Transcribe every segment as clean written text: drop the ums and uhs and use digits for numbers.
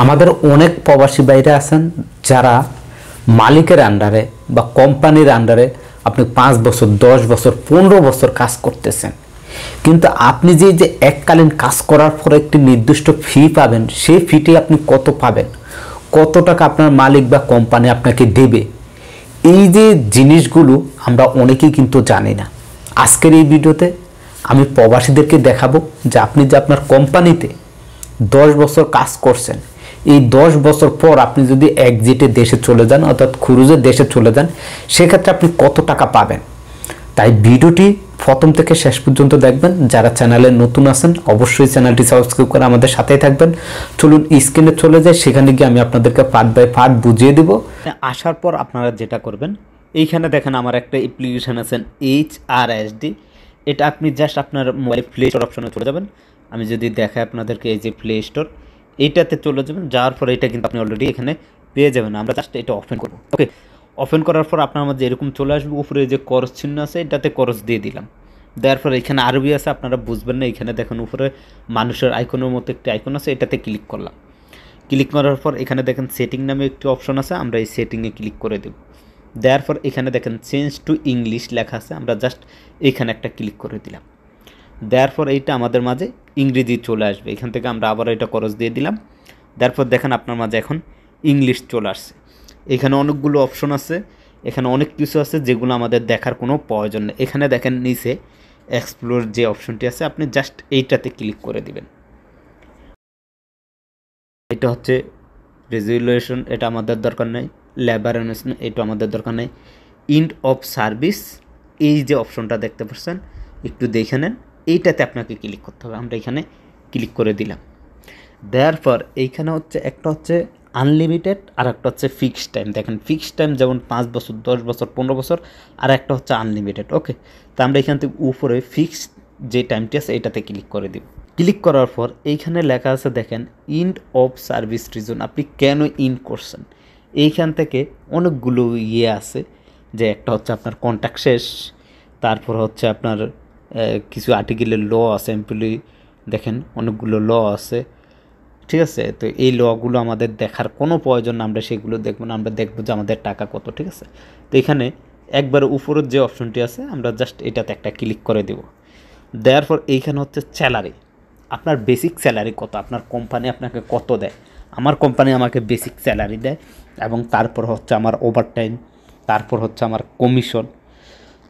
আমাদের অনেক প্রবাসী ভাইরা আছেন যারা মালিকের আন্ডারে বা কোম্পানির আন্ডারে আপনি 5 বছর 10 বছর 15 বছর কাজ করতেছেন, কিন্তু আপনি যে এককালীন কাজ করার পর একটি নির্দিষ্ট ফি পাবেন, সেই ফিটি আপনি কত পাবেন, কত টাকা আপনার মালিক বা কোম্পানি আপনাকে দেবে, এই যে জিনিসগুলো আমরা অনেকেই কিন্তু জানি না। আজকের এই ভিডিওতে আমি প্রবাসীদেরকে দেখাবো যে আপনি যে আপনার কোম্পানিতে 10 বছর কাজ করছেন, এই 10 বছর পর আপনি যদি এক্সিটে দেশে চলে যান অর্থাৎ ক্রুজে দেশে চলে যান, সেক্ষেত্রে আপনি কত টাকা পাবেন। তাই ভিডিওটি প্রথম থেকে শেষ পর্যন্ত দেখবেন। যারা চ্যানেলে নতুন আছেন অবশ্যই চ্যানেলটি সাবস্ক্রাইব করে আমাদের সাথেই থাকবেন। চলুন স্ক্রিনে চলে যাই, সেখানে গিয়ে আমি আপনাদেরকে পার্ট বাই পার্ট বুঝিয়ে দেব। আসার পর আপনারা যেটা করবেন, এইখানে দেখেন আমার একটা অ্যাপ্লিকেশন আছেন HRSD। এটা আপনি জাস্ট আপনার মোবাইল প্লে স্টোর অপশনে চলে যাবেন। আমি যদি দেখাই আপনাদেরকে, এই যে প্লে স্টোর, এইটাতে চলে যাবেন। যাওয়ার পরে এটা কিন্তু আপনি অলরেডি এখানে পেয়ে যাবেন। আমরা জাস্ট এটা ওপেন করব। ওকে, ওপেন করার পর আপনার মাঝে এরকম চলে আসবে। উপরে যে করস চিহ্ন আছে, এটাতে করস দিয়ে দিলাম। দেওয়ার পরে এখানে আরবি আছে, আপনারা বুঝবেন না। এখানে দেখেন উপরে মানুষের আইকনের মতো একটি আইকন আছে, এটাতে ক্লিক করলাম। ক্লিক করার পর এখানে দেখেন সেটিং নামে একটি অপশন আছে, আমরা এই সেটিংয়ে ক্লিক করে দেব। দেওয়ার পর এখানে দেখেন চেঞ্জ টু ইংলিশ লেখা আছে, আমরা জাস্ট এখানে একটা ক্লিক করে দিলাম। দেওয়ার পর এইটা আমাদের মাঝে ইংরেজি চলে আসবে। এখান থেকে আমরা আবার এটা করস দিয়ে দিলাম। দেওয়ার পর দেখেন আপনার মাঝে এখন ইংলিশ চলে আসছে। এখানে অনেকগুলো অপশন আছে, এখানে অনেক কিছু আছে যেগুলো আমাদের দেখার কোনো প্রয়োজন নেই। এখানে দেখেন নিচে এক্সপ্লোর যে অপশনটি আছে, আপনি জাস্ট এইটাতে ক্লিক করে দিবেন। এটা হচ্ছে রেজুলেশন, এটা আমাদের দরকার নেই। লেবার অ্যানাউন্সমেন্ট, এটা আমাদের দরকার নেই। এন্ড অফ সার্ভিস, এই যে অপশনটা দেখতে পাচ্ছেন, একটু দেখে নেন। এইটাতে আপনাকে ক্লিক করতে হবে। আমরা এখানে ক্লিক করে দিলাম। দেওয়ার পর এইখানে হচ্ছে একটা হচ্ছে আনলিমিটেড আর একটা হচ্ছে ফিক্সড টাইম। দেখেন ফিক্সড টাইম যেমন 5 বছর 10 বছর 15 বছর, আর একটা হচ্ছে আনলিমিটেড। ওকে, তো আমরা এখান থেকে উপরে ফিক্সড যে টাইমটি আছে এটাতে ক্লিক করে দিব। ক্লিক করার পর এইখানে লেখা আছে দেখেন এন্ড অফ সার্ভিস রিজন, আপনি কেন ইন করছেন। এইখান থেকে অনেকগুলো আছে, যে একটা হচ্ছে আপনার কন্ট্রাক্ট শেষ, তারপর হচ্ছে আপনার কিছু আর্টিকেলের ল আছে, এমপ্লয়ি দেখেন অনেকগুলো ল আছে, ঠিক আছে। তো এই লগুলো আমাদের দেখার কোনো প্রয়োজন না, আমরা সেগুলো দেখব না। আমরা দেখব যে আমাদের টাকা কত, ঠিক আছে। তো এখানে একবার উপরের যে অপশনটি আছে, আমরা জাস্ট এটাতে একটা ক্লিক করে দেব। দেওয়ার পর এইখানে হচ্ছে স্যালারি, আপনার বেসিক স্যালারি কত, আপনার কোম্পানি আপনাকে কত দেয়। আমার কোম্পানি আমাকে বেসিক স্যালারি দেয়, এবং তারপর হচ্ছে আমার ওভারটাইম, তারপর হচ্ছে আমার কমিশন।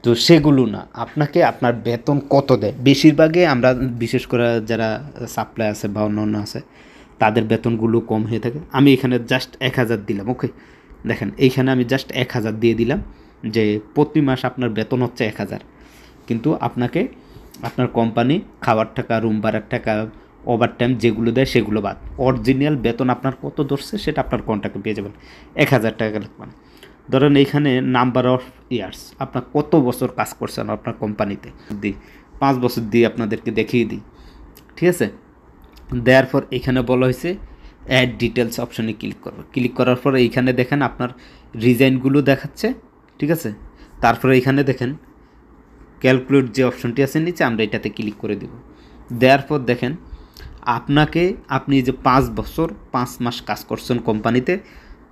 তো সেগুলো না, আপনাকে আপনার বেতন কত দেয়। বেশিরভাগই আমরা, বিশেষ করে যারা সাপ্লাই আছে বা অন্য আছে, তাদের বেতনগুলো কম হয়ে থাকে। আমি এখানে জাস্ট 1000 দিলাম। ওকে, দেখেন এইখানে আমি জাস্ট 1000 দিয়ে দিলাম, যে প্রতি মাস আপনার বেতন হচ্ছে 1000, কিন্তু আপনাকে আপনার কোম্পানি খাবার টাকা, রুম ভাড়ার টাকা, ওভারটাইম যেগুলো দেয় সেগুলো বাদ। অরিজিনাল বেতন আপনার কত ধরছে সেটা আপনার কন্ট্রাক্টে পেয়ে যাবেন। 1000 টাকা লিখবেন। ধরেন এইখানে নাম্বার অফ ইয়ার্স, আপনার কত বছর কাজ করছেন আপনার কোম্পানিতে, দিই 5 বছর দিয়ে আপনাদেরকে দেখিয়ে দিই, ঠিক আছে। দেওয়ার পর এখানে বলা হয়েছে অ্যাড ডিটেলস অপশনে ক্লিক করবো। ক্লিক করার পর এইখানে দেখেন আপনার রিজাইনগুলো দেখাচ্ছে, ঠিক আছে। তারপরে এইখানে দেখেন ক্যালকুলেট যে অপশনটি আছে নিচে, আমরা এটাতে ক্লিক করে দেব। দেওয়ার পর দেখেন আপনি যে 5 বছর 5 মাস কাজ করছেন কোম্পানিতে,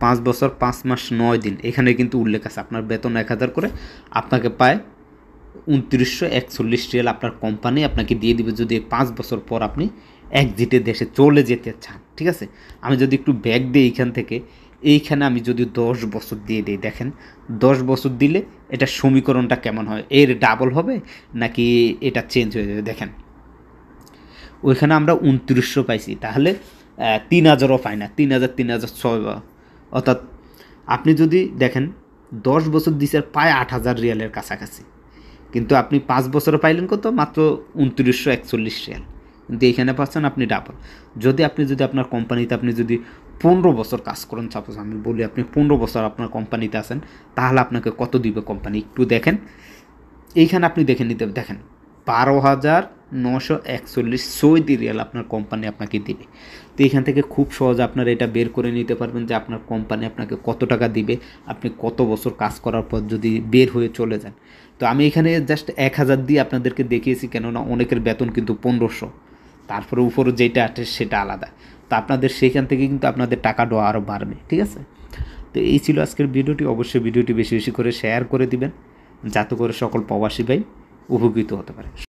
5 বছর 5 মাস 9 দিন, এখানে কিন্তু উল্লেখ আছে আপনার বেতন 1000 করে, আপনাকে পায় 2941 রিয়াল আপনার কোম্পানি আপনাকে দিয়ে দিবে, যদি 5 বছর পর আপনি এক্সিটে দেশে চলে যেতে চান, ঠিক আছে। আমি যদি একটু ব্যাক দিই এইখান থেকে, এইখানে আমি যদি 10 বছর দিয়ে দিই, দেখেন 10 বছর দিলে এটা সমীকরণটা কেমন হয়, এর ডাবল হবে নাকি এটা চেঞ্জ হয়ে যাবে। দেখেন ওইখানে আমরা 2900 পাইছি, তাহলে 3000ও পাই না, 3000 3006, অর্থাৎ আপনি যদি দেখেন 10 বছর দিচ্ছে পায় 8000 রিয়ালের কাছাকাছি, কিন্তু আপনি 5 বছরে পাইলেন কত, মাত্র 2941 রিয়াল, কিন্তু এইখানে পাচ্ছেন আপনি ডাবল। যদি আপনার কোম্পানিতে আপনি যদি 15 বছর কাজ করেন, সাপোজ আমি বলি আপনি 15 বছর আপনার কোম্পানিতে আছেন, তাহলে আপনাকে কত দিবে কোম্পানি একটু দেখেন। এইখানে আপনি দেখে নিতে, দেখেন 12,941 সৌদি রিয়াল আপনার কোম্পানি আপনাকে দিবে। তো এখান থেকে খুব সহজে আপনারা এটা বের করে নিতে পারবেন যে আপনার কোম্পানি আপনাকে কত টাকা দিবে, আপনি কত বছর কাজ করার পর যদি বের হয়ে চলে যান। তো আমি এখানে জাস্ট 1000 দিয়ে আপনাদেরকে দেখিয়েছি, কেননা অনেকের বেতন কিন্তু 1500, তারপরে উপরে যেটা আছে সেটা আলাদা। তো আপনাদের সেইখান থেকে কিন্তু আপনাদের টাকাটা আরও বাড়বে, ঠিক আছে? তো এই ছিল আজকের ভিডিওটি। অবশ্যই ভিডিওটি বেশি বেশি করে শেয়ার করে দিবেন, যাতে করে সকল প্রবাসী ভাই উপকৃত হতে পারে।